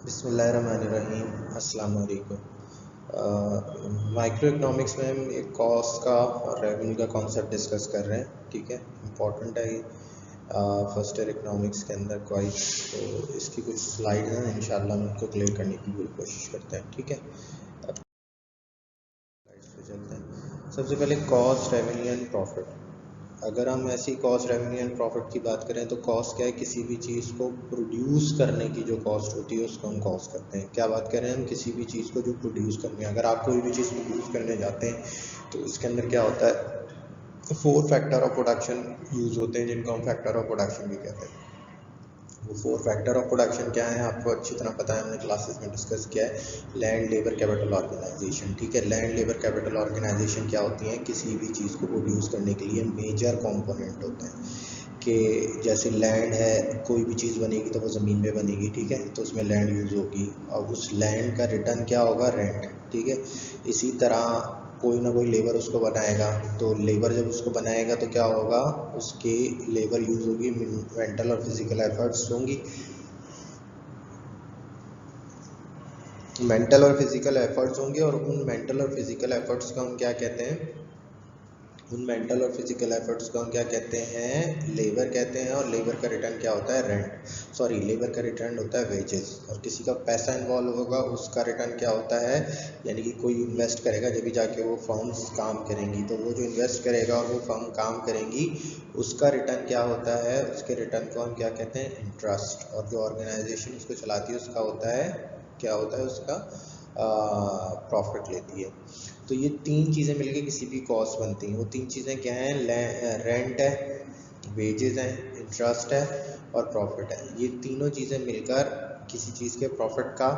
बिस्मिल्लाहिर्रहमानिर्रहीम। अस्सलाम वालेकुम। माइक्रो इकोनॉमिक्स में हम एक कॉस्ट का और रेवेन्यू का कॉन्सेप्ट डिस्कस कर रहे हैं। ठीक है, इम्पॉर्टेंट है ये फर्स्ट ईयर इकोनॉमिक्स के अंदर क्वाइट। तो इसकी कुछ स्लाइड हैं, इंशाल्लाह हम उनको क्लियर करने की पूरी कोशिश करते हैं। ठीक है, अब स्लाइड्स पे चलते हैं। सबसे पहले कॉस्ट, रेवेन्यू एंड प्रॉफिट। अगर हम ऐसी कॉस्ट, रेवेन्यू एंड प्रॉफिट की बात करें तो कॉस्ट क्या है? किसी भी चीज़ को प्रोड्यूस करने की जो कॉस्ट होती है उसको हम कॉस्ट करते हैं। क्या बात करें हम? किसी भी चीज़ को जो प्रोड्यूस करनी है। अगर आप कोई भी चीज़ प्रोड्यूस करने जाते हैं तो इसके अंदर क्या होता है? 4 फैक्टर ऑफ प्रोडक्शन यूज़ होते हैं, जिनको हम फैक्टर ऑफ प्रोडक्शन भी कहते हैं। वो 4 फैक्टर ऑफ प्रोडक्शन क्या है आपको अच्छी तरह पता है, हमने क्लासेस में डिस्कस किया है। Land, labour, capital, organisation. ठीक है, लैंड, लेबर, कैपिटल, ऑर्गेनाइजेशन क्या होती हैं? किसी भी चीज़ को प्रोड्यूस करने के लिए मेजर कंपोनेंट होते हैं। कि जैसे लैंड है, कोई भी चीज़ बनेगी तो वो ज़मीन पे बनेगी। ठीक है, तो उसमें लैंड यूज़ होगी और उस लैंड का रिटर्न क्या होगा? रेंट। ठीक है, इसी तरह कोई ना कोई लेबर उसको बनाएगा, तो लेबर जब उसको बनाएगा तो क्या होगा? उसकी लेबर यूज़ होगी, मेंटल और फिजिकल एफर्ट्स होंगी। मेंटल और फिजिकल एफर्ट्स होंगे और उन मेंटल और फिजिकल एफर्ट्स को हम क्या कहते हैं? उन मेंटल और फिजिकल एफर्ट्स को हम क्या कहते हैं? लेबर कहते हैं। और लेबर का रिटर्न क्या होता है? रेंट। सॉरी, लेबर का रिटर्न होता है वेजेस। और किसी का पैसा इन्वॉल्व होगा, उसका रिटर्न क्या होता है? यानी कि कोई इन्वेस्ट करेगा जब भी जाके वो फर्म्स काम करेंगी, तो वो जो इन्वेस्ट करेगा और वो फर्म काम करेंगी, उसका रिटर्न क्या होता है? उसके रिटर्न को हम क्या कहते हैं? इंटरेस्ट। और जो ऑर्गेनाइजेशन उसको चलाती है उसका होता है, क्या होता है उसका? प्रॉफिट लेती है। तो ये 3 चीज़ें मिलके किसी भी कॉस्ट बनती हैं। वो 3 चीज़ें क्या हैं? रेंट है, वेजेस हैं, इंटरेस्ट है और प्रॉफिट है। ये तीनों चीज़ें मिलकर किसी चीज़ के प्रॉफिट का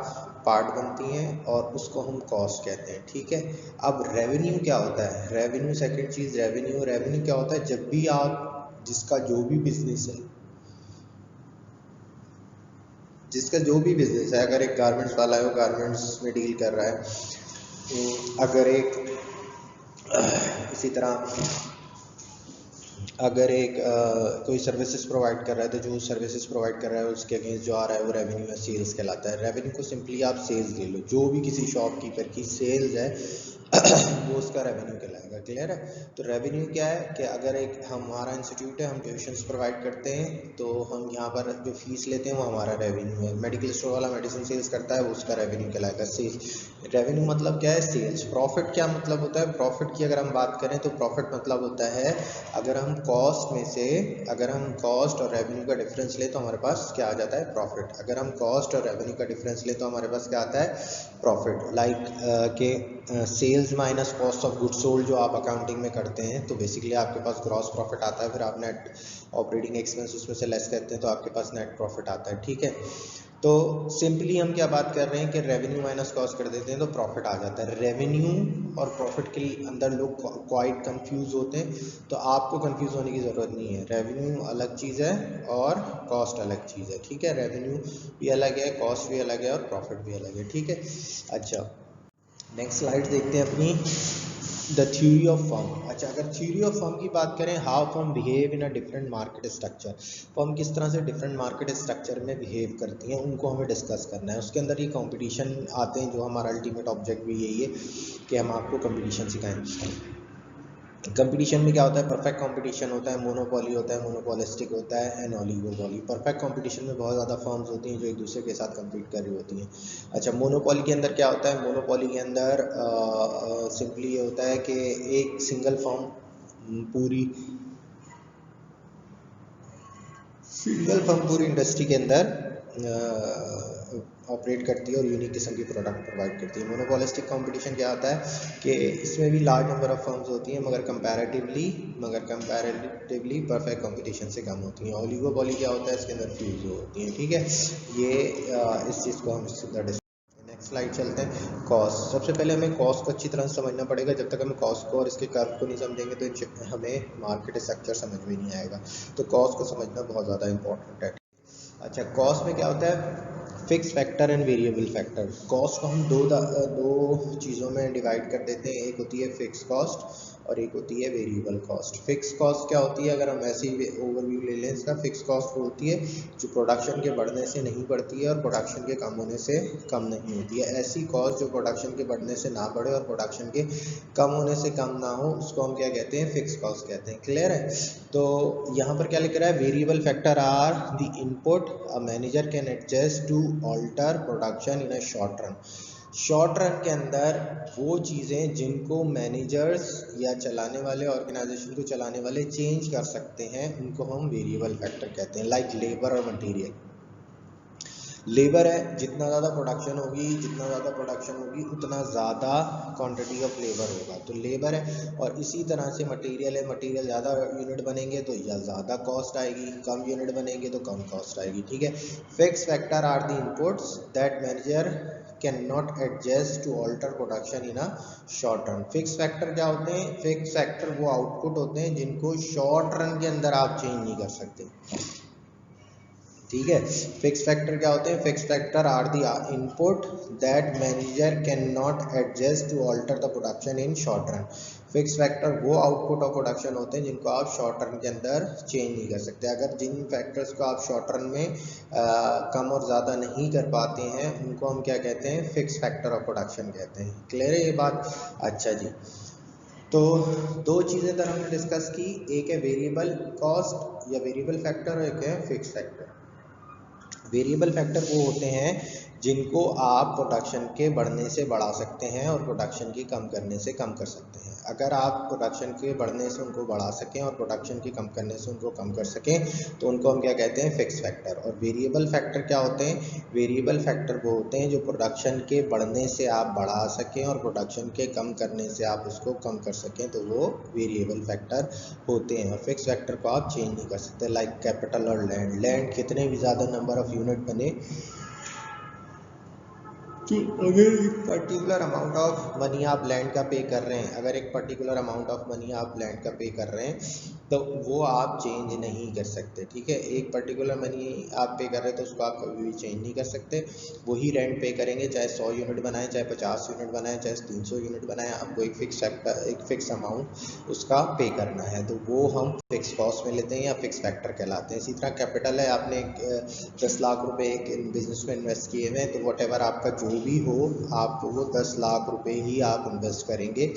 पार्ट बनती हैं और उसको हम कॉस्ट कहते हैं। ठीक है, अब रेवेन्यू क्या होता है? रेवेन्यू सेकंड चीज़। रेवेन्यू क्या होता है? जब भी आप, जिसका जो भी बिजनेस है, अगर एक गारमेंट्स वाला है, वो गारमेंट्स में डील कर रहा है। अगर एक इसी तरह अगर एक कोई सर्विसेज प्रोवाइड कर रहा है, तो जो सर्विसेज प्रोवाइड कर रहा है उसके अगेंस्ट जो आ रहा है वो रेवेन्यू या सेल्स कहलाता है। रेवेन्यू को सिंपली आप सेल्स ले लो, जो भी किसी शॉपकीपर की सेल्स है वो उसका रेवेन्यू कहलाएगा। क्लियर है? तो रेवेन्यू क्या है कि अगर एक हमारा इंस्टीट्यूट है, हम ट्यूशन्स प्रोवाइड करते हैं, तो हम यहाँ पर जो फीस लेते हैं वो हमारा रेवेन्यू है। मेडिकल स्टोर वाला मेडिसिन सेल्स करता है, वो उसका रेवेन्यू कहलाएगा। सेल्स रेवेन्यू मतलब क्या है? सेल्स। प्रॉफिट क्या मतलब होता है? प्रॉफिट की अगर हम बात करें तो प्रॉफिट मतलब होता है, अगर हम कॉस्ट में से, अगर हम कॉस्ट और रेवेन्यू का डिफरेंस ले तो हमारे पास क्या आ जाता है? प्रॉफिट। अगर हम कॉस्ट और रेवेन्यू का डिफरेंस ले तो हमारे पास क्या आता है? प्रॉफिट। लाइक के sales minus cost of goods sold जो आप अकाउंटिंग में करते हैं, तो बेसिकली आपके पास ग्रॉस प्रॉफिट आता है, फिर आप नेट ऑपरेटिंग एक्सपेंस उसमें से लेस करते हैं तो आपके पास नेट प्रॉफिट आता है। ठीक है, तो सिंपली हम क्या बात कर रहे हैं कि रेवेन्यू माइनस कॉस्ट कर देते हैं तो प्रॉफिट आ जाता है। रेवेन्यू और प्रॉफिट के अंदर लोग क्वाइट कंफ्यूज होते हैं, तो आपको कंफ्यूज होने की ज़रूरत नहीं है। रेवेन्यू अलग चीज़ है और कॉस्ट अलग चीज़ है। ठीक है, रेवेन्यू भी अलग है, कॉस्ट भी अलग है और प्रॉफिट भी अलग है। ठीक है, अच्छा नेक्स्ट स्लाइड देखते हैं अपनी, द थ्योरी ऑफ फर्म। अच्छा, अगर थ्योरी ऑफ फर्म की बात करें, how firm behave in a different market structure. Firm किस तरह से डिफरेंट मार्केट स्ट्रक्चर में बिहेव करती हैं, उनको हमें डिस्कस करना है। उसके अंदर ये कंपटीशन आते हैं, जो हमारा अल्टीमेट ऑब्जेक्ट भी यही है कि हम आपको कंपटीशन सिखाएं। कंपटीशन में क्या होता है? परफेक्ट कंपटीशन होता है, मोनोपोली होता है, मोनोपोलिस्टिक होता है एंड ओलिगोपोली। परफेक्ट कंपटीशन में बहुत ज़्यादा फर्म्स होती हैं जो एक दूसरे के साथ compete कर रही होती हैं। अच्छा, मोनोपोली के अंदर क्या होता है? मोनोपोली के अंदर सिंपली ये होता है कि एक सिंगल फर्म पूरी इंडस्ट्री के अंदर ऑपरेट करती है और यूनिक किस्म की प्रोडक्ट प्रोवाइड करती है। मोनोपोलिस्टिक कंपटीशन क्या होता है कि इसमें भी लार्ज नंबर ऑफ फर्म्स होती हैं, मगर कंपैरेटिवली परफेक्ट कंपटीशन से कम होती हैं। ओलिगोपोली क्या होता है? इसके अंदर फ्यूज होती हैं। ठीक है, ये इस चीज़ को हम नेक्स्ट स्लाइड चलते हैं। कॉस्ट। सबसे पहले हमें कॉस्ट को अच्छी तरह समझना पड़ेगा। जब तक हम कॉस्ट को और इसके कर्व को नहीं समझेंगे तो हमें मार्केट स्ट्रक्चर समझ में नहीं आएगा। तो कॉस्ट को समझना बहुत ज़्यादा इंपॉर्टेंट है। अच्छा, कॉस्ट में क्या होता है? Fix factor and variable factor. Cost को हम दो चीज़ों में डिवाइड कर देते हैं। एक होती है फिक्स कॉस्ट और एक होती है वेरिएबल कॉस्ट। फिक्स कॉस्ट क्या होती है, अगर हम ऐसे ही ओवरव्यू ले लें इसका, फिक्स कॉस्ट वो होती है जो प्रोडक्शन के बढ़ने से नहीं बढ़ती है और प्रोडक्शन के कम होने से कम नहीं होती है। ऐसी कॉस्ट जो प्रोडक्शन के बढ़ने से ना बढ़े और प्रोडक्शन के कम होने से कम ना हो, उसको हम क्या कहते हैं, फिक्स कॉस्ट कहते हैं। क्लियर है? तो यहाँ पर क्या लिख रहा है, variable factor are the input a manager can adjust to alter production in a short run. Short run के अंदर वो चीज़ें जिनको मैनेजर्स या चलाने वाले, ऑर्गेनाइजेशन को चलाने वाले चेंज कर सकते हैं, उनको हम वेरिएबल फैक्टर कहते हैं। लाइक लेबर और मटेरियल। लेबर है, जितना ज़्यादा प्रोडक्शन होगी उतना ज़्यादा क्वांटिटी ऑफ लेबर होगा, तो लेबर है। और इसी तरह से मटेरियल है, मटेरियल ज़्यादा यूनिट बनेंगे तो या ज़्यादा कॉस्ट आएगी, कम यूनिट बनेंगे तो कम कॉस्ट आएगी। ठीक है। Fix factor are the inputs that manager can not adjust to alter production in a short run. Fix factor क्या होते हैं, फिक्स फैक्टर वो आउटपुट होते हैं जिनको शॉर्ट रन के अंदर आप चेंज नहीं कर सकते। ठीक है। फिक्स फैक्टर क्या होते हैं, fix factor are the input that manager can not adjust to alter the production in short run. Fix factor वो आउटपुट ऑफ प्रोडक्शन होते हैं जिनको आप शॉर्ट रन के अंदर चेंज नहीं कर सकते। अगर जिन फैक्टर्स को आप शॉर्ट रन में कम और ज़्यादा नहीं कर पाते हैं, उनको हम क्या कहते हैं, फिक्स फैक्टर ऑफ प्रोडक्शन कहते हैं। क्लियर है ये बात? अच्छा जी, तो दो चीज़ें तो हमने डिस्कस की, एक है वेरिएबल कॉस्ट या वेरिएबल फैक्टर और एक है फिक्स फैक्टर। वेरिएबल फैक्टर वो होते हैं जिनको आप प्रोडक्शन के बढ़ने से बढ़ा सकते हैं और प्रोडक्शन की कम करने से कम कर सकते हैं। अगर आप प्रोडक्शन के बढ़ने से उनको बढ़ा सकें और प्रोडक्शन की कम करने से उनको कम कर सकें, तो उनको हम क्या कहते हैं, फिक्स फैक्टर। और वेरिएबल फैक्टर क्या होते हैं, वेरिएबल फैक्टर वो होते हैं जो प्रोडक्शन के बढ़ने से आप बढ़ा सकें और प्रोडक्शन के कम करने से आप उसको कम कर सकें, तो वो वेरिएबल फैक्टर होते हैं। और फिक्स फैक्टर को आप चेंज नहीं कर सकते। लाइक कैपिटल और लैंड, लैंड कितने भी ज़्यादा नंबर ऑफ यूनिट बने कि अगर एक पर्टिकुलर अमाउंट ऑफ मनी आप लैंड का पे कर रहे हैं, अगर एक पर्टिकुलर अमाउंट ऑफ मनी आप लैंड का पे कर रहे हैं, तो वो आप चेंज नहीं कर सकते। ठीक है। एक पर्टिकुलर मनी आप पे कर रहे हैं तो उसको आप कभी भी चेंज नहीं कर सकते। वही रेंट पे करेंगे, चाहे 100 यूनिट बनाएं, चाहे 50 यूनिट बनाएं, चाहे 300 यूनिट बनाएं, आपको एक फिक्स फैक्टर, एक फिक्स अमाउंट उसका पे करना है, तो वो हम फिक्स कॉस्ट में लेते हैं या फिक्स फैक्टर कहलाते हैं। इसी तरह कैपिटल है, आपने 10 लाख रुपए एक बिजनेस में इन्वेस्ट किए हुए हैं, तो वट एवर आपका जो भी हो, आप वो 10 लाख रुपए ही आप इन्वेस्ट करेंगे,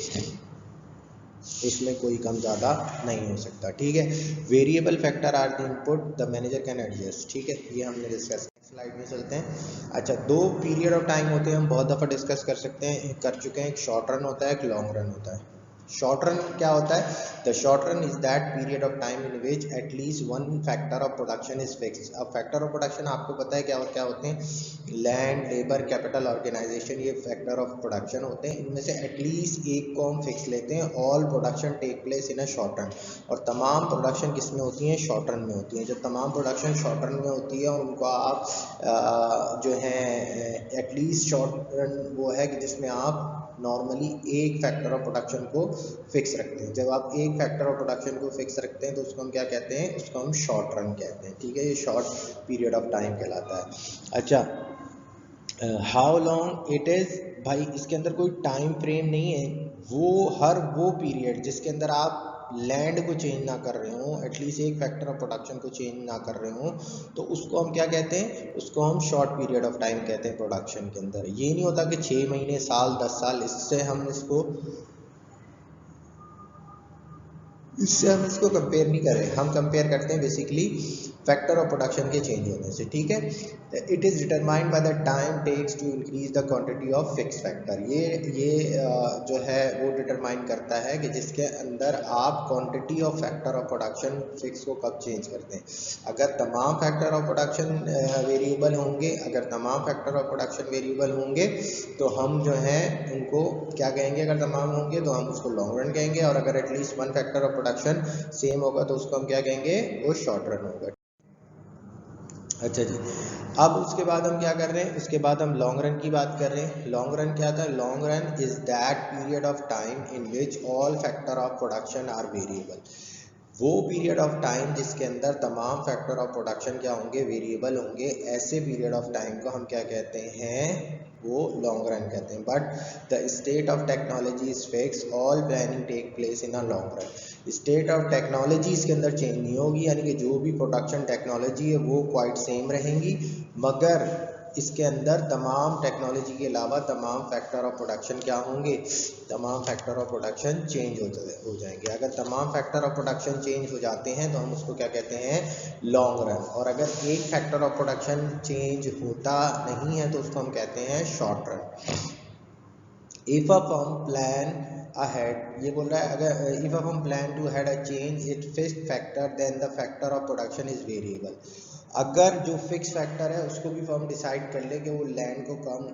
इसमें कोई कम ज़्यादा नहीं हो सकता। ठीक है। Variable factor are the input the manager can adjust. ठीक है, ये हमने डिस्कस। स्लाइड में चलते हैं। अच्छा, दो पीरियड ऑफ टाइम होते हैं, हम बहुत दफ़ा डिस्कस कर चुके हैं। एक शॉर्ट रन होता है, एक लॉन्ग रन होता है। शॉर्ट रन क्या होता है, the short run is that period of time in which at least one factor of production is fix. अब फैक्टर ऑफ प्रोडक्शन आपको पता है क्या और क्या होते हैं, लैंड, लेबर, कैपिटल, ऑर्गेनाइजेशन, ये फैक्टर ऑफ प्रोडक्शन होते हैं। इनमें से एटलीस्ट एक को हम फिक्स लेते हैं। All production take place in a short run, और तमाम प्रोडक्शन किस में होती हैं, शॉर्ट रन में होती हैं। जब तमाम प्रोडक्शन शॉर्ट रन में होती है, उनको आप जो है एटलीस्ट शॉर्ट रन वो है कि जिसमें आप नॉर्मली एक फैक्टर ऑफ प्रोडक्शन को फिक्स रखते हैं। जब आप एक फैक्टर ऑफ प्रोडक्शन को फिक्स रखते हैं तो उसको हम क्या कहते हैं, उसको हम शॉर्ट रन कहते हैं। ठीक है, ये शॉर्ट पीरियड ऑफ टाइम कहलाता है। अच्छा, हाउ लॉन्ग इट इज़, भाई इसके अंदर कोई टाइम फ्रेम नहीं है। वो पीरियड जिसके अंदर आप लैंड को चेंज ना कर रहे हो, एटलीस्ट एक फैक्टर ऑफ प्रोडक्शन को चेंज ना कर रहे हो, तो उसको हम क्या कहते हैं, उसको हम शॉर्ट पीरियड ऑफ टाइम कहते हैं प्रोडक्शन के अंदर। ये नहीं होता कि 6 महीने, साल, 10 साल, इससे हम इसको कंपेयर नहीं कर रहे। हम कंपेयर करते हैं बेसिकली फैक्टर ऑफ प्रोडक्शन के चेंज होने से। ठीक है। It is determined by the time takes to increase the quantity of fix factor. ये जो है वो डिटरमाइन करता है कि जिसके अंदर आप quantity of factor of production fix को कब चेंज करते हैं। अगर तमाम फैक्टर ऑफ प्रोडक्शन वेरिएबल होंगे, तो हम जो है उनको क्या कहेंगे, अगर तमाम होंगे तो हम उसको लॉन्ग रन कहेंगे, और अगर at least one factor of production same होगा तो उसको हम क्या कहेंगे, वो शॉर्ट रन होगा। अच्छा जी, अब उसके बाद हम क्या कर रहे हैं, उसके बाद हम लॉन्ग रन की बात कर रहे हैं। लॉन्ग रन क्या था, long run is that period of time in which all factor of production are variable. वो पीरियड ऑफ टाइम जिसके अंदर तमाम फैक्टर ऑफ प्रोडक्शन क्या होंगे, वेरिएबल होंगे, ऐसे पीरियड ऑफ टाइम को हम क्या कहते हैं, वो लॉन्ग रन कहते हैं। But the state of technology is fix, all planning take place in a long run. State of technology इसके अंदर चेंज नहीं होगी, यानी कि जो भी प्रोडक्शन टेक्नोलॉजी है वो क्वाइट सेम रहेंगी, मगर इसके अंदर तमाम टेक्नोलॉजी के अलावा तमाम फैक्टर ऑफ प्रोडक्शन क्या होंगे, तमाम फैक्टर ऑफ प्रोडक्शन चेंज हो जाएंगे। अगर तमाम फैक्टर ऑफ प्रोडक्शन चेंज हो जाते हैं तो हम उसको क्या कहते हैं, लॉन्ग रन। और अगर एक फैक्टर ऑफ प्रोडक्शन चेंज होता नहीं है तो उसको हम कहते हैं short run. If a firm plan ahead, ये बोल रहा है अगर if a firm plan to had a change it fixed factor then the factor of production is variable. अगर जो फिक्स फैक्टर है उसको भी फर्म डिसाइड कर ले कि वो लैंड को कम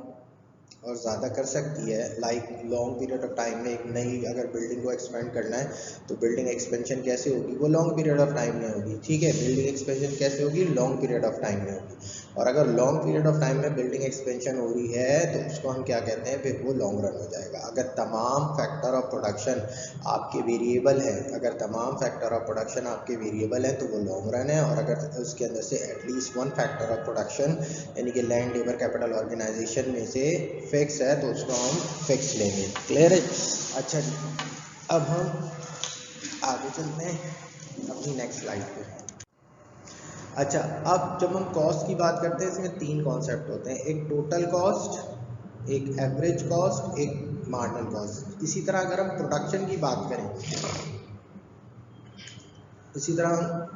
और ज़्यादा कर सकती है, like long period of time में एक नई अगर बिल्डिंग को एक्सपेंड करना है तो बिल्डिंग एक्सपेंशन कैसे होगी, वो लॉन्ग पीरियड ऑफ टाइम में होगी, ठीक है। बिल्डिंग एक्सपेंशन कैसे होगी, लॉन्ग पीरियड ऑफ टाइम में होगी। और अगर लॉन्ग पीरियड ऑफ टाइम में बिल्डिंग एक्सपेंशन हो रही है तो उसको हम क्या कहते हैं, फिर वो लॉन्ग रन हो जाएगा। अगर तमाम फैक्टर ऑफ प्रोडक्शन आपके वेरिएबल है, अगर तमाम फैक्टर ऑफ प्रोडक्शन आपके वेरिएबल है तो वो लॉन्ग रन है। और अगर उसके अंदर से at least one factor of production यानी कि लैंड, लेबर, कैपिटल, ऑर्गेनाइजेशन में से फिक्स है तो उसको हम फिक्स लेंगे। क्लियर है? अच्छा जी, अब हम आगे चलते हैं अपनी नेक्स्ट स्लाइड पे। अच्छा, अब जब हम कॉस्ट की बात करते हैं इसमें तीन कॉन्सेप्ट होते हैं, एक टोटल कॉस्ट, एक एवरेज कॉस्ट, एक मार्जिनल कॉस्ट। इसी तरह अगर हम प्रोडक्शन की बात करें, इसी तरह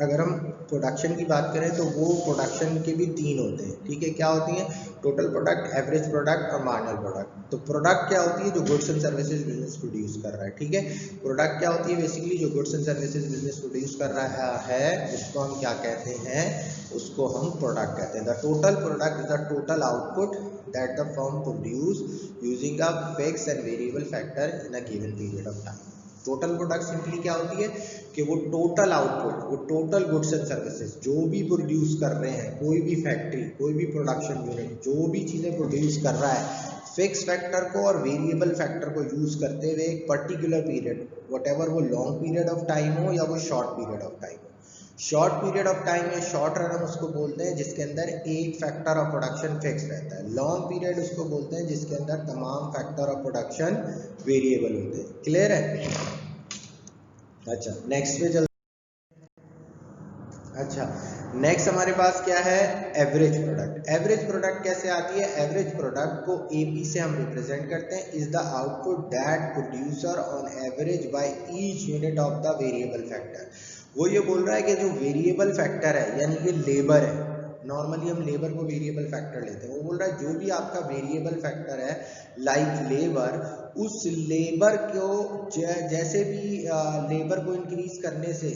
अगर हम प्रोडक्शन की बात करें तो वो प्रोडक्शन के भी तीन होते हैं, ठीक है। क्या होती हैं, टोटल प्रोडक्ट, एवरेज प्रोडक्ट और मार्जिनल प्रोडक्ट। तो प्रोडक्ट क्या होती है, जो goods and services business produce कर रहा है, ठीक है। प्रोडक्ट क्या होती है, बेसिकली जो goods and services business produce कर रहा है उसको हम क्या कहते हैं, उसको हम प्रोडक्ट कहते हैं। The total product is the total output that the firm produce using a fix and variable factor in a given period of time. Total product simply क्या होती है कि वो टोटल आउटपुट, वो टोटल गुड्स एंड सर्विसेज जो भी produce कर रहे हैं, कोई भी फैक्ट्री, कोई भी प्रोडक्शन यूनिट जो भी चीज़ें प्रोड्यूस कर रहा है, फिक्स फैक्टर को और वेरिएबल फैक्टर को यूज करते हुए एक पर्टिकुलर पीरियड, व्हाटएवर वो लॉन्ग पीरियड ऑफ टाइम हो या वो शॉर्ट पीरियड ऑफ टाइम हो। शॉर्ट पीरियड ऑफ टाइम में शॉर्ट रन हम उसको बोलते हैं जिसके अंदर एक फैक्टर ऑफ प्रोडक्शन फिक्स रहता है। लॉन्ग पीरियड उसको बोलते हैं जिसके अंदर तमाम फैक्टर ऑफ प्रोडक्शन वेरिएबल होते हैं। क्लियर है? अच्छा, नेक्स्ट पे चल। अच्छा, नेक्स्ट हमारे पास क्या है, एवरेज प्रोडक्ट। एवरेज प्रोडक्ट कैसे आती है, एवरेज प्रोडक्ट को एपी से हम रिप्रेजेंट करते हैं, is the output that producer on average by each unit of the variable factor. वो ये बोल रहा है कि जो वेरिएबल फैक्टर है यानी कि लेबर है, नॉर्मली हम लेबर को वेरिएबल फैक्टर लेते हैं, वो बोल रहा है जो भी आपका वेरिएबल फैक्टर है लाइक लेबर, उस लेबर को जैसे भी लेबर को इंक्रीज करने से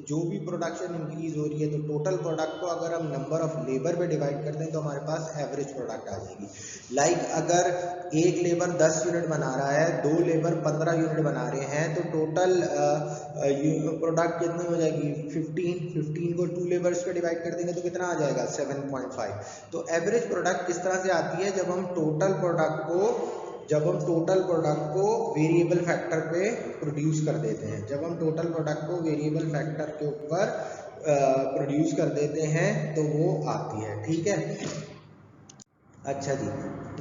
जो भी प्रोडक्शन इंक्रीज हो रही है तो टोटल प्रोडक्ट को अगर हम नंबर ऑफ लेबर पे डिवाइड करते हैं तो हमारे पास एवरेज प्रोडक्ट आ जाएगी। लाइक अगर एक लेबर 10 यूनिट बना रहा है, दो लेबर 15 यूनिट बना रहे हैं तो टोटल प्रोडक्ट कितनी हो जाएगी, 15 को 2 लेबर्स पे डिवाइड कर देंगे तो कितना आ जाएगा, 7.5। तो एवरेज प्रोडक्ट किस तरह से आती है, जब हम टोटल प्रोडक्ट को वेरिएबल फैक्टर पे प्रोड्यूस कर देते हैं, जब हम टोटल प्रोडक्ट को वेरिएबल फैक्टर के ऊपर प्रोड्यूस कर देते हैं तो वो आती है, ठीक है। अच्छा जी,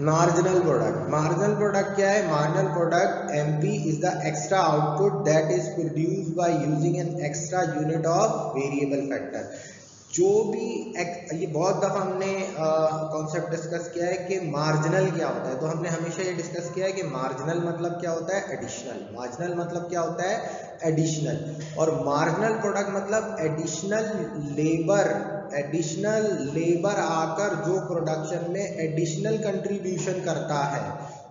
मार्जिनल प्रोडक्ट क्या है, marginal product MP is the extra output that is produced by using an extra unit of variable factor. जो भी ये बहुत दफ़ा हमने कॉन्सेप्ट डिस्कस किया है कि मार्जिनल क्या होता है, तो हमने हमेशा ये डिस्कस किया है कि मार्जिनल मतलब क्या होता है, एडिशनल। मार्जिनल मतलब क्या होता है, एडिशनल। और मार्जिनल प्रोडक्ट मतलब एडिशनल लेबर आकर जो प्रोडक्शन में एडिशनल कंट्रीब्यूशन करता है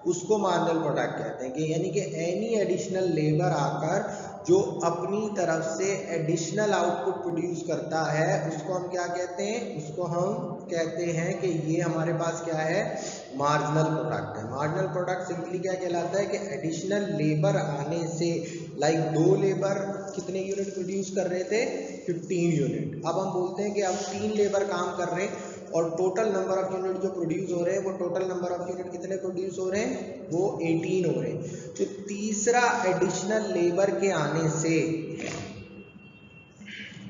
उसको मार्जिनल प्रोडक्ट कहते हैं। कि यानी कि एनी एडिशनल लेबर आकर जो अपनी तरफ से एडिशनल आउटपुट प्रोड्यूस करता है उसको हम क्या कहते हैं, उसको हम कहते हैं कि ये हमारे पास क्या है, मार्जिनल प्रोडक्ट है। मार्जिनल प्रोडक्ट सिंपली क्या कहलाता है कि एडिशनल लेबर आने से, लाइक दो लेबर कितने यूनिट प्रोड्यूस कर रहे थे, 15 यूनिट। अब हम बोलते हैं कि अब 3 लेबर काम कर रहे हैं और टोटल नंबर ऑफ यूनिट जो प्रोड्यूस हो रहे हैं वो टोटल नंबर ऑफ यूनिट कितने प्रोड्यूस हो रहे हैं, वो 18 हो रहे हैं। तो तीसरा एडिशनल लेबर के आने से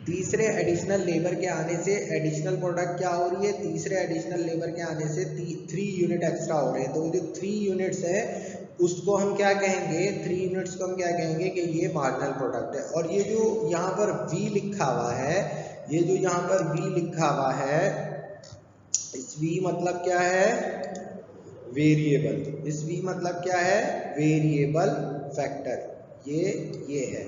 तीसरे एडिशनल लेबर के आने से एडिशनल प्रोडक्ट क्या हो रही है, तीसरे एडिशनल लेबर के आने से 3 यूनिट एक्स्ट्रा हो रहे हैं। तो जो 3 यूनिट्स है उसको हम क्या कहेंगे, 3 यूनिट्स को हम क्या कहेंगे कि ये मार्जिनल प्रोडक्ट है। और ये जो यहाँ पर V लिखा हुआ है, ये जो यहाँ पर V लिखा हुआ है, इस V मतलब क्या है, वेरिएबल। इस V मतलब क्या है, वेरिएबल फैक्टर, ये है।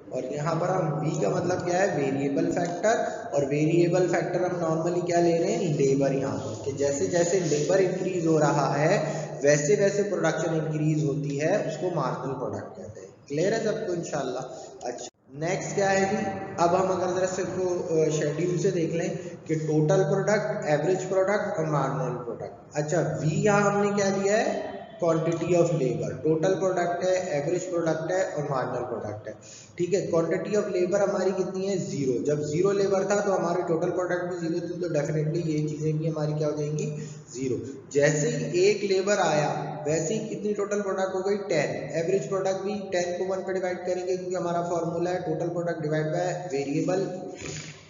और यहाँ पर हम V का मतलब क्या है, वेरिएबल फैक्टर। और वेरिएबल फैक्टर हम नॉर्मली क्या ले रहे हैं, लेबर। यहाँ पर कि जैसे जैसे लेबर इंक्रीज हो रहा है वैसे वैसे प्रोडक्शन इंक्रीज होती है, उसको मार्जिनल प्रोडक्ट कहते हैं। क्लियर है सबको इंशाल्लाह। अच्छा, नेक्स्ट क्या है जी, अब हम अगर जरा से को शेड्यूल से देख लें कि टोटल प्रोडक्ट, एवरेज प्रोडक्ट और मार्जिनल प्रोडक्ट। अच्छा, V यहाँ हमने क्या दिया है, quantity of labour. Total product है, एवरेज प्रोडक्ट है और मार्जिनल प्रोडक्ट है। ठीक है, क्वांटिटी ऑफ लेबर हमारी कितनी है, 0। जब 0 लेबर था तो हमारे टोटल प्रोडक्ट भी 0 थी, तो डेफिनेटली ये चीज़ें भी हमारी क्या हो जाएंगी, 0। जैसे ही एक लेबर आया वैसे ही कितनी टोटल प्रोडक्ट हो गई, 10। एवरेज प्रोडक्ट भी 10 को 1 पे डिवाइड करेंगे क्योंकि हमारा फॉर्मूला है total product divide by variable,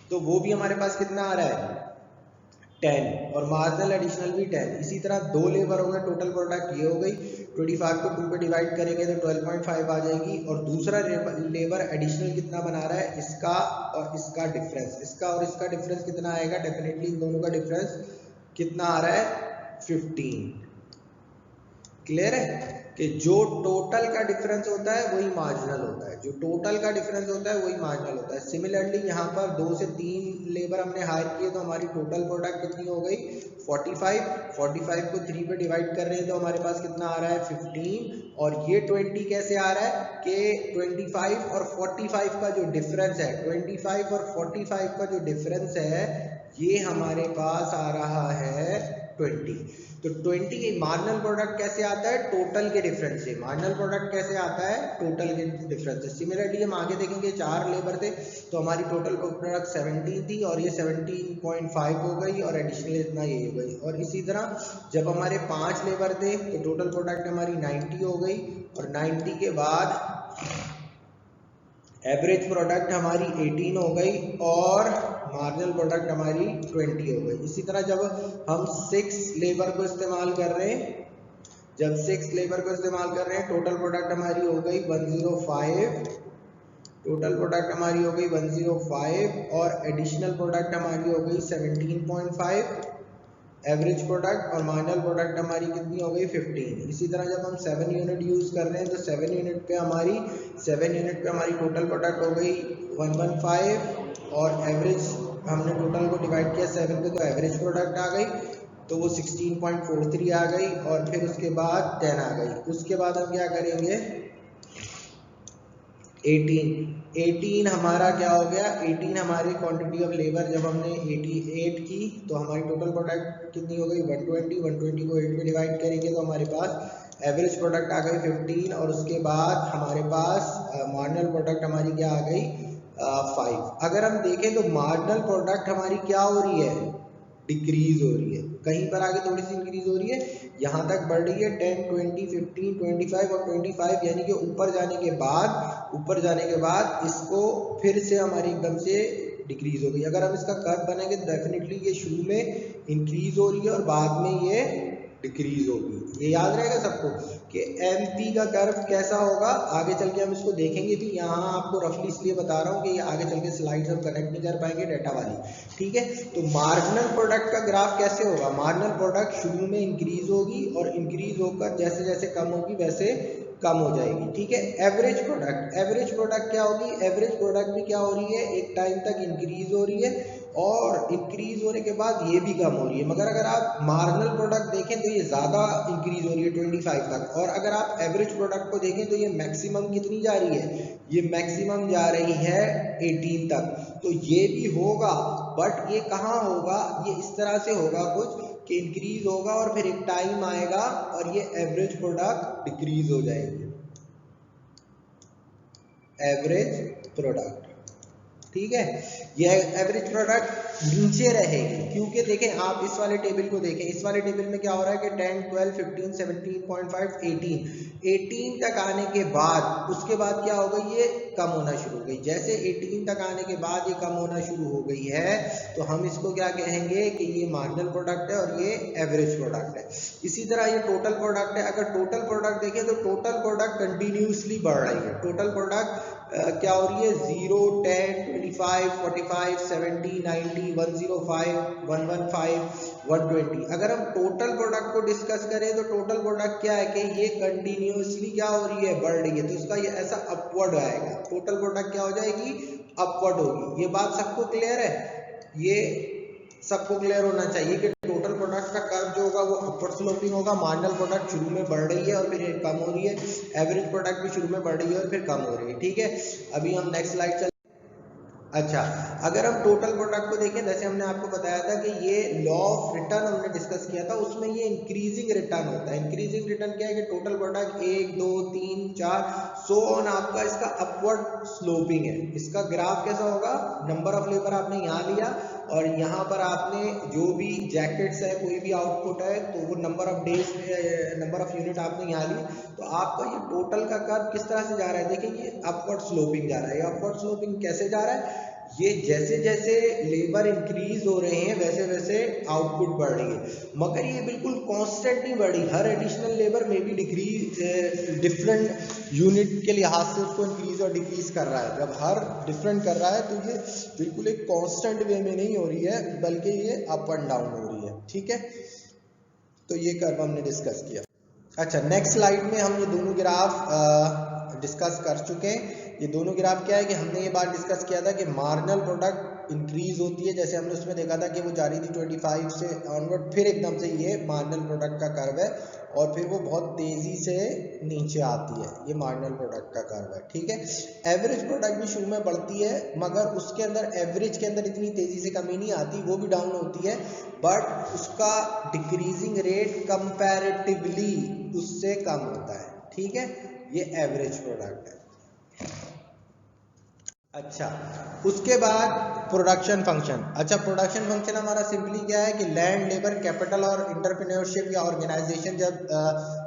तो वो भी हमारे पास कितना आ रहा है, 10। और मार्जिनल एडिशनल भी 10। इसी तरह 2 लेबर हो गए, टोटल प्रोडक्ट ये हो गई, 25 को 2 पे डिवाइड करेंगे तो 12.5 आ जाएगी। और दूसरा लेबर एडिशनल कितना बना रहा है, इसका और इसका डिफरेंस, इसका और इसका डिफरेंस कितना आएगा, डेफिनेटली इन दोनों का डिफरेंस कितना आ रहा है, 15। क्लियर है कि जो टोटल का डिफरेंस होता है वही मार्जिनल होता है, जो टोटल का डिफरेंस होता है वही मार्जिनल होता है। सिमिलरली यहाँ पर 2 से 3 लेबर हमने हायर किए तो हमारी टोटल प्रोडक्ट कितनी हो गई, 45। 45 को 3 पे डिवाइड कर रहे हैं तो हमारे पास कितना आ रहा है, 15। और ये 20 कैसे आ रहा है कि 25 और 45 का जो डिफरेंस है, 25 और 45 का जो डिफरेंस है, ये हमारे पास आ रहा है 20। तो 20 मार्जिनल प्रोडक्ट कैसे आता है, टोटल के डिफरेंस से। मार्जिनल प्रोडक्ट कैसे आता है, टोटल के डिफरेंस से। सिमिलरली हम आगे देखेंगे 4 लेबर थे तो हमारी टोटल प्रोडक्ट 17 थी और ये 17.5 हो गई और एडिशनल इतना ये हो गई। और इसी तरह जब हमारे 5 लेबर थे तो टोटल प्रोडक्ट हमारी 90 हो गई और 90 के बाद एवरेज प्रोडक्ट हमारी 18 हो गई और मार्जिनल प्रोडक्ट हमारी 20 हो गई। इसी तरह जब हम 6 लेबर को इस्तेमाल कर रहे हैं, जब 6 लेबर को इस्तेमाल कर रहे हैं, टोटल प्रोडक्ट हमारी हो गई 105, टोटल प्रोडक्ट हमारी हो गई 105 और एडिशनल प्रोडक्ट हमारी हो गई 17.5। एवरेज प्रोडक्ट और मार्जिनल प्रोडक्ट हमारी कितनी हो गई, 15। इसी तरह जब हम 7 यूनिट यूज़ कर रहे हैं तो 7 यूनिट पे हमारी टोटल प्रोडक्ट हो गई 115 और एवरेज हमने टोटल को डिवाइड किया 7 पे तो एवरेज प्रोडक्ट आ गई, तो वो 16.43 आ गई। और फिर उसके बाद 10 आ गई। उसके बाद हम क्या करेंगे, 18 हमारा क्या हो गया, 18 हमारी क्वांटिटी ऑफ लेबर जब हमने 88 की तो हमारी टोटल प्रोडक्ट कितनी हो गई, 120। 120 को 8 में डिवाइड करेंगे तो हमारे पास एवरेज प्रोडक्ट आ गई 15 और उसके बाद हमारे पास मार्जिनल प्रोडक्ट हमारी क्या आ गई, 5। अगर हम देखें तो मार्जिनल प्रोडक्ट हमारी क्या हो रही है, डिक्रीज हो रही है। कहीं पर आगे थोड़ी सी इंक्रीज हो रही है, यहाँ तक बढ़ रही है 10, 20, 15, 25 और 25, यानी कि ऊपर जाने के बाद इसको फिर से हमारी एकदम से डिक्रीज हो गई। अगर हम इसका कर्व बनाएंगे तो डेफिनेटली ये शुरू में इंक्रीज हो रही है और बाद में ये डिक्रीज होगी। ये याद रहेगा सबको कि एमपी का कर्व कैसा होगा, आगे चल के हम इसको देखेंगे भी। यहाँ आपको रफली इसलिए बता रहा हूँ कि ये आगे चल के स्लाइड्स हम कनेक्ट नहीं कर पाएंगे डाटा वाली, ठीक है। तो मार्जिनल प्रोडक्ट का ग्राफ कैसे होगा, मार्जिनल प्रोडक्ट शुरू में इंक्रीज होगी और इंक्रीज होकर जैसे जैसे कम होगी वैसे कम हो जाएगी, ठीक है। एवरेज प्रोडक्ट क्या होगी, एवरेज प्रोडक्ट भी क्या हो रही है, एक टाइम तक इंक्रीज हो रही है और इंक्रीज होने के बाद ये भी कम हो रही है। मगर अगर आप मार्जिनल प्रोडक्ट देखें तो ये ज़्यादा इंक्रीज हो रही है 25 तक, और अगर आप एवरेज प्रोडक्ट को देखें तो ये मैक्सिमम कितनी जा रही है, ये मैक्सिमम जा रही है 18 तक। तो ये भी होगा बट ये कहाँ होगा, ये इस तरह से होगा कुछ कि इंक्रीज होगा और फिर एक टाइम आएगा और ये एवरेज प्रोडक्ट डिक्रीज हो जाएगी, एवरेज प्रोडक्ट, ठीक है। ये एवरेज प्रोडक्ट नीचे रहेगी, क्योंकि देखें आप इस वाले टेबल को देखें, इस वाले टेबल में क्या हो रहा है कि 10, 12, 15, 17.5, 18 तक आने के बाद उसके बाद क्या हो गई, ये कम होना शुरू हो गई। जैसे 18 तक आने के बाद ये कम होना शुरू हो गई है तो हम इसको क्या कहेंगे कि ये मार्जिनल प्रोडक्ट है और ये एवरेज प्रोडक्ट है। इसी तरह ये टोटल प्रोडक्ट है। अगर टोटल प्रोडक्ट देखें तो टोटल प्रोडक्ट कंटिन्यूसली बढ़ रही है। टोटल प्रोडक्ट क्या हो रही है, 0, 10, 25, 45, 70, 90, 105, 115, 120। अगर हम टोटल प्रोडक्ट को डिस्कस करें तो टोटल प्रोडक्ट क्या है कि ये कंटिन्यूसली क्या हो रही है, बढ़ रही है, तो इसका ये ऐसा अपवर्ड आएगा। टोटल प्रोडक्ट क्या हो जाएगी, अपवर्ड होगी। ये बात सबको क्लियर है? ये सबको क्लियर होना चाहिए कि टोटल प्रोडक्ट का कर्व जो होगा वो अपवर्ड स्लोपिंग होगा। मार्जिनल प्रोडक्ट शुरू में बढ़ रही है और फिर कम हो रही है, एवरेज प्रोडक्ट भी शुरू में बढ़ रही है और फिर कम हो रही है। ठीक है, अभी हम नेक्स्ट स्लाइड चल। अच्छा, अगर हम टोटल प्रोडक्ट को देखें, जैसे हमने आपको बताया था कि ये लॉ ऑफ रिटर्न हमने डिस्कस किया था, उसमें ये इंक्रीजिंग रिटर्न होता है। इंक्रीजिंग रिटर्न क्या है कि टोटल प्रोडक्ट 1, 2, 3, 4 सो ऑन आपका इसका अपवर्ड स्लोपिंग है। इसका ग्राफ कैसा होगा, नंबर ऑफ लेबर आपने यहाँ लिया और यहाँ पर आपने जो भी जैकेट्स है, कोई भी आउटपुट है, तो वो number of days, number of unit आपने यहाँ ली, तो आपका ये टोटल का कर्व किस तरह से जा रहा है, देखिए ये अपवर्ड स्लोपिंग जा रहा है। ये अपवर्ड स्लोपिंग कैसे जा रहा है, ये जैसे जैसे लेबर इंक्रीज हो रहे हैं वैसे वैसे आउटपुट बढ़ रही है, मगर ये बिल्कुल कांस्टेंट नहीं बढ़ी। हर एडिशनल लेबर में भी डिक्रीज, डिफरेंट यूनिट के लिहाज से उसको इंक्रीज और डिक्रीज कर रहा है। जब हर डिफरेंट कर रहा है तो ये बिल्कुल एक कांस्टेंट वे में नहीं हो रही है, बल्कि ये अप एंड डाउन हो रही है। ठीक है, तो ये कर्व हमने डिस्कस किया। अच्छा, नेक्स्ट स्लाइड में हम ये दोनों ग्राफ डिस्कस कर चुके हैं। ये दोनों ग्राफ क्या है कि हमने ये बात डिस्कस किया था कि मार्जिनल प्रोडक्ट इंक्रीज होती है, जैसे हमने उसमें देखा था कि वो जा रही थी 25 से ऑनवर्ड, फिर एकदम से ये मार्जिनल प्रोडक्ट का कर्व है और फिर वो बहुत तेजी से नीचे आती है। ये मार्जिनल प्रोडक्ट का कर्व है। ठीक है, एवरेज प्रोडक्ट भी शुरू में बढ़ती है, मगर उसके अंदर एवरेज के अंदर इतनी तेजी से कमी नहीं आती, वो भी डाउन होती है, बट उसका डिक्रीजिंग रेट कंपैरेटिवली उससे कम होता है। ठीक है, ये एवरेज प्रोडक्ट है। अच्छा, उसके बाद प्रोडक्शन फंक्शन। अच्छा, प्रोडक्शन फंक्शन हमारा सिंपली क्या है कि लैंड, लेबर, कैपिटल और एंटरप्रेन्योरशिप या ऑर्गेनाइजेशन जब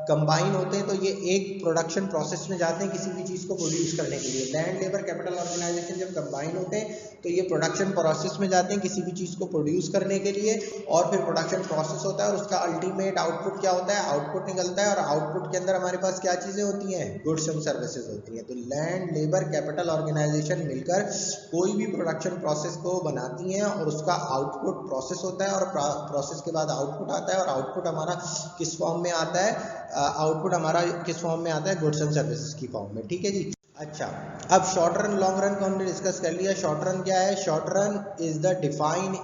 कंबाइन होते हैं तो ये एक प्रोडक्शन प्रोसेस में जाते हैं किसी भी चीज़ को प्रोड्यूस करने के लिए। लैंड, लेबर, कैपिटल, ऑर्गेनाइजेशन जब कंबाइन होते हैं तो ये प्रोडक्शन प्रोसेस में जाते हैं किसी भी चीज़ को प्रोड्यूस करने के लिए, और फिर प्रोडक्शन प्रोसेस होता है और उसका अल्टीमेट आउटपुट क्या होता है, आउटपुट निकलता है, और आउटपुट के अंदर हमारे पास क्या चीज़ें होती हैं, गुड्स एंड सर्विसेज होती हैं। तो लैंड, लेबर, कैपिटल, ऑर्गेनाइजेशन मिलकर कोई भी प्रोडक्शन प्रोसेस को बनाती हैं और उसका आउटपुट प्रोसेस होता है, और प्रोसेस के बाद आउटपुट आता है, और आउटपुट हमारा किस फॉर्म में आता है, आउटपुट हमारा किस फॉर्म में आता है, गुड्स एंड सर्विसेज की फॉर्म में। ठीक है जी। अच्छा, अब शॉर्ट रन लॉन्ग रन को हमने डिस्कस कर लिया। शॉर्ट रन क्या है, short run is the define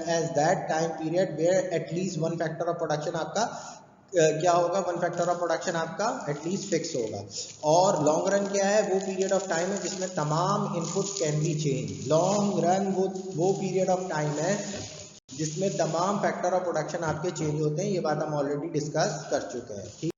as that time period where at least one factor of production आपका क्या होगा, वन फैक्टर ऑफ प्रोडक्शन आपका एटलीस्ट फिक्स होगा। और लॉन्ग रन क्या है, वो पीरियड ऑफ टाइम है जिसमें तमाम input can be change. Long run वो पीरियड ऑफ टाइम है जिसमें तमाम फैक्टर ऑफ प्रोडक्शन आपके चेंज होते हैं। ये बात हम ऑलरेडी डिस्कस कर चुके हैं। ठीक,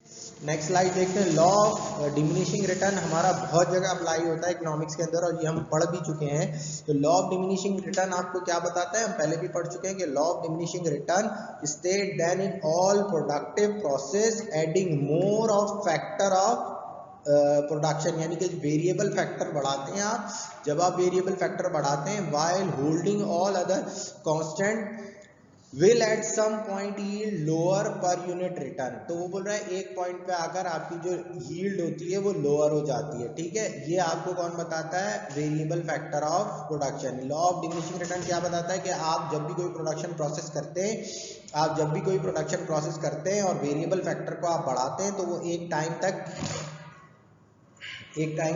नेक्स्ट स्लाइड देखते हैं। लॉ ऑफ डिमिनिशिंग रिटर्न हमारा बहुत जगह अप्लाई होता है इकोनॉमिक्स के अंदर, और ये हम पढ़ भी चुके हैं। तो लॉ ऑफ डिमिनिशिंग रिटर्न आपको क्या बताता है, हम पहले भी पढ़ चुके हैं कि law of diminishing return state then in all productive process adding more of factor of production, यानी कि वेरिएबल फैक्टर बढ़ाते हैं आप। जब आप वेरिएबल फैक्टर बढ़ाते हैं while holding all other constant will at some point yield lower per unit return. तो वो बोल रहा है एक पॉइंट पे आकर आपकी जो यील्ड होती है वो लोअर हो जाती है। ठीक है, ये आपको कौन बताता है, variable factor of production. Law of diminishing return क्या बताता है कि आप जब भी कोई प्रोडक्शन प्रोसेस करते हैं, आप जब भी कोई प्रोडक्शन प्रोसेस करते हैं और वेरिएबल फैक्टर को आप बढ़ाते हैं तो वो एक टाइम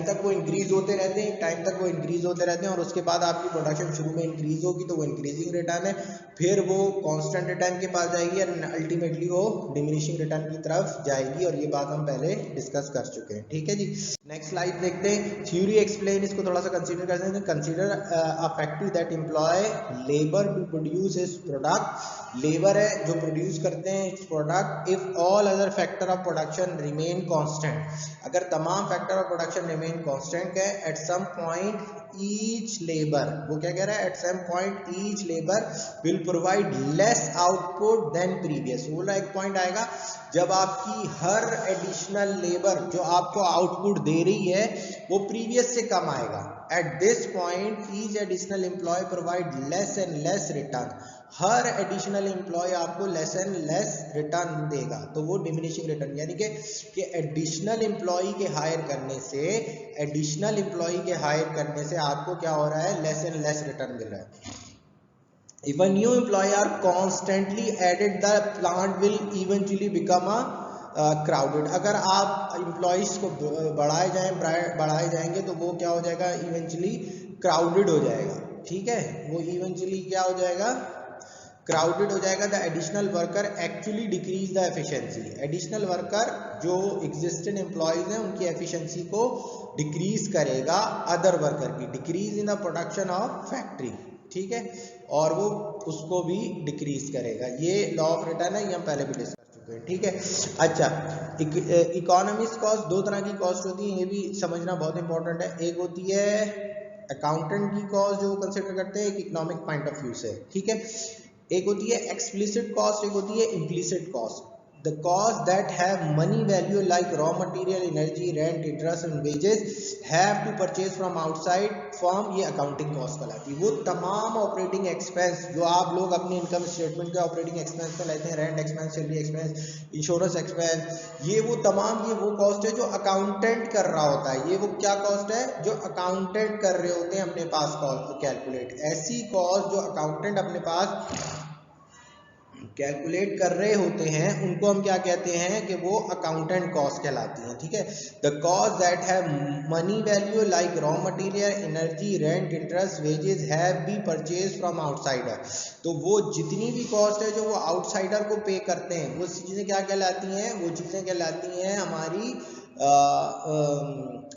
तक वो इंक्रीज होते रहते हैं, एक टाइम तक वो इंक्रीज होते रहते हैं, और उसके बाद आपकी प्रोडक्शन शुरू में इंक्रीज होगी तो वो इंक्रीजिंग रिटर्न है, फिर वो कांस्टेंट रिटर्न के पास जाएगी और अल्टीमेटली वो डिमिनिशिंग रिटर्न की तरफ जाएगी, और ये बात हम पहले डिस्कस कर चुके हैं। ठीक है जी, नेक्स्ट स्लाइड देखते हैं। थ्योरी एक्सप्लेन, इसको थोड़ा सा कंसीडर करते हैं। Consider a factory that employ labour to produce is product. Labour है जो प्रोड्यूस करते हैं its product. If all other factor of production remain constant, अगर तमाम factor of production production remain constant है at some point each labour, वो क्या कह रहा है, at some point each labour will provide less output than previous. वो बोला एक पॉइंट आएगा जब आपकी हर एडिशनल लेबर जो आपको आउटपुट दे रही है वो प्रीवियस से कम आएगा। At this point each additional employ provide less and less return, हर एडिशनल एम्प्लॉय आपको लेस एंड लेस रिटर्न देगा, तो वो डिमिनिशिंग रिटर्न, यानी कि एडिशनल एम्प्लॉय के हायर करने से, एडिशनल एम्प्लॉय के हायर करने से आपको क्या हो रहा है, लेस एंड लेस रिटर्न मिल रहा है। If a new employee are constantly added, the plant will eventually become a crowded। अगर आप एम्प्लॉइज को बढ़ाए जाएंगे तो वो क्या हो जाएगा, इवेंचुअली क्राउडेड हो जाएगा, ठीक है, वो इवेंचुअली क्या हो जाएगा, क्राउडेड हो जाएगा। The additional worker actually decrease the efficiency, additional worker जो एग्जिस्टिंग एम्प्लॉइज हैं उनकी एफिशिएंसी को डिक्रीज करेगा अदर वर्कर की, decrease in the production of factory, ठीक है, और वो उसको भी डिक्रीज करेगा। ये लॉ ऑफ रिटर्न है, ये हम पहले भी डिस्कस कर चुके हैं, ठीक है। अच्छा, इकोनॉमिक्स कॉस्ट, दो तरह की कॉस्ट होती है, ये भी समझना बहुत इंपॉर्टेंट है। एक होती है अकाउंटेंट की कॉस्ट जो कंसिडर करते हैं एक इकोनॉमिक पॉइंट ऑफ व्यू से, ठीक है। एक होती है एक्सप्लिसिट कॉस्ट, एक होती है implicit cost. The costs that have money value like raw material, energy, rent, interest and wages have to purchase from outside firm, ये अकाउंटिंग कॉस्ट कहलाती है। वो तमाम ऑपरेटिंग एक्सपेंस जो आप लोग अपने इनकम स्टेटमेंट के ऑपरेटिंग एक्सपेंस में लेते हैं, rent expense, salary expense, insurance expense, ये वो तमाम, ये वो कॉस्ट है जो अकाउंटेंट कर रहा होता है। ये वो क्या कॉस्ट है जो अकाउंटेंट कर रहे होते हैं अपने पास कैलकुलेट। ऐसी कॉस्ट जो अकाउंटेंट अपने पास कैलकुलेट कर रहे होते हैं उनको हम क्या कहते हैं कि वो अकाउंटेंट कॉस्ट कहलाती हैं, ठीक है। The cost that have money value like raw material, energy, rent, interest, wages have B purchase from outsider. तो वो जितनी भी कॉस्ट है जो वो आउटसाइडर को पे करते हैं वो चीज़ें क्या कहलाती हैं, वो चीज़ें कहलाती हैं हमारी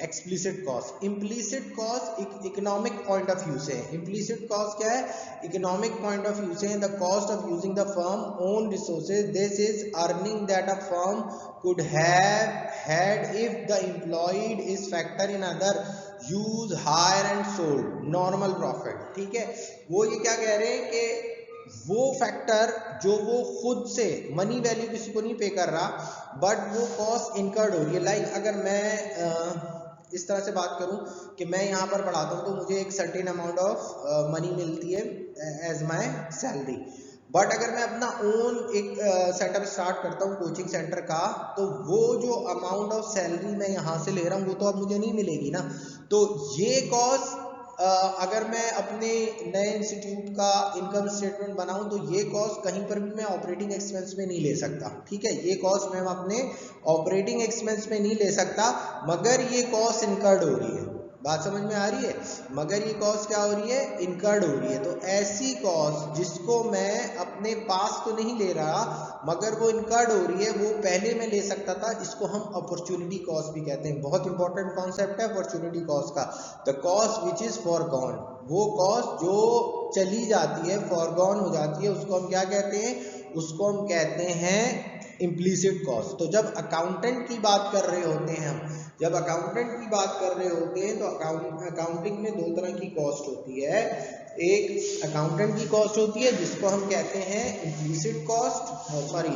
explicit cost. Implicit cost economic point of view से, इम्प्लिसिट कॉस्ट क्या है, इकोनॉमिक पॉइंट ऑफ व्यू से the cost of using the firm own resources, this is earning that a firm could have had if the employed is factor in other use hire and sold normal profit, ठीक है। वो ये क्या कह रहे हैं कि वो फैक्टर जो वो खुद से मनी वैल्यू किसी को नहीं पे कर रहा बट वो कॉस्ट इनकर्ड हो रही है। लाइक अगर मैं इस तरह से बात करूं कि मैं यहाँ पर पढ़ाता हूँ तो मुझे एक सर्टेन अमाउंट ऑफ मनी मिलती है एज माय सैलरी, बट अगर मैं अपना ओन एक सेटअप स्टार्ट करता हूँ कोचिंग सेंटर का तो वो जो अमाउंट ऑफ सैलरी मैं यहाँ से ले रहा हूँ वो तो अब मुझे नहीं मिलेगी ना। तो ये कॉस्ट अगर मैं अपने नए इंस्टीट्यूट का इनकम स्टेटमेंट बनाऊं तो ये कॉस्ट कहीं पर भी मैं ऑपरेटिंग एक्सपेंस में नहीं ले सकता, ठीक है। ये कॉस्ट मैं अपने ऑपरेटिंग एक्सपेंस में नहीं ले सकता मगर ये कॉस्ट इनकर्ड हो रही है। बात समझ में आ रही है, मगर ये कॉस्ट क्या हो रही है, इनकर्ड हो रही है। तो ऐसी कॉस्ट जिसको मैं अपने पास तो नहीं ले रहा मगर वो इनकर्ड हो रही है वो पहले मैं ले सकता था, इसको हम अपॉर्चुनिटी कॉस्ट भी कहते हैं। बहुत इंपॉर्टेंट कॉन्सेप्ट है अपॉर्चुनिटी कॉस्ट का। The cost which is foregone, वो कॉस्ट जो चली जाती है, फॉरगॉन हो जाती है, उसको हम क्या कहते हैं, उसको हम कहते हैं इम्प्लिसिट कॉस्ट। तो जब अकाउंटेंट की बात कर रहे होते हैं हम, जब अकाउंटेंट की बात कर रहे होते हैं तो अकाउंटिंग में दो तरह की कॉस्ट होती है। एक अकाउंटेंट की कॉस्ट होती है जिसको हम कहते हैं implicit cost, sorry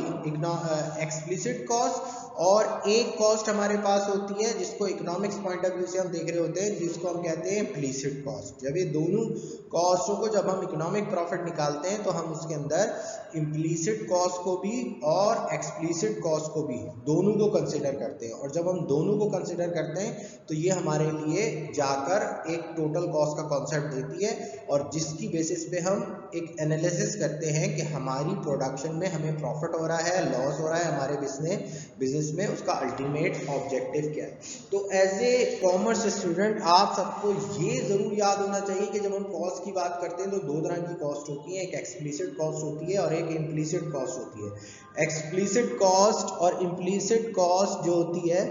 explicit cost, और एक कॉस्ट हमारे पास होती है जिसको इकोनॉमिक्स पॉइंट ऑफ व्यू से हम देख रहे होते हैं जिसको हम कहते हैं इम्प्लिसिट कॉस्ट। जब ये दोनों कॉस्टों को जब हम इकोनॉमिक प्रॉफिट निकालते हैं तो हम उसके अंदर इम्प्लिसिट कॉस्ट को भी और एक्सप्लिसिट कॉस्ट को भी दोनों को कंसिडर करते हैं। और जब हम दोनों को कंसिडर करते हैं तो ये हमारे लिए जाकर एक टोटल कॉस्ट का कॉन्सेप्ट देती है और जिसकी बेसिस पे हम एक एनालिसिस करते हैं कि हमारी प्रोडक्शन में हमें प्रॉफिट हो रहा है, लॉस हो रहा है, हमारे बिजनेस में उसका अल्टीमेट ऑब्जेक्टिव क्या है। तो एज ए कॉमर्स स्टूडेंट आप सबको ये ज़रूर याद होना चाहिए कि जब हम कॉस्ट की बात करते हैं तो दो तरह की कॉस्ट होती है, एक एक्सप्लिसिट कॉस्ट होती है और एक इम्प्लिसिट कॉस्ट होती है। एक्सप्लिसिट कॉस्ट और इम्प्लिसिट कॉस्ट जो होती है,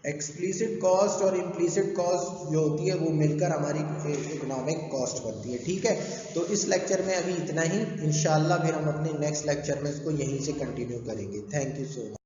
एक्सप्लिसिट कॉस्ट और इम्प्लिसिट कॉस्ट जो होती है वो मिलकर हमारी इकोनॉमिक कॉस्ट बनती है, ठीक है। तो इस लेक्चर में अभी इतना ही, इंशाल्लाह फिर हम अपने नेक्स्ट लेक्चर में इसको यहीं से कंटिन्यू करेंगे। Thank you so much.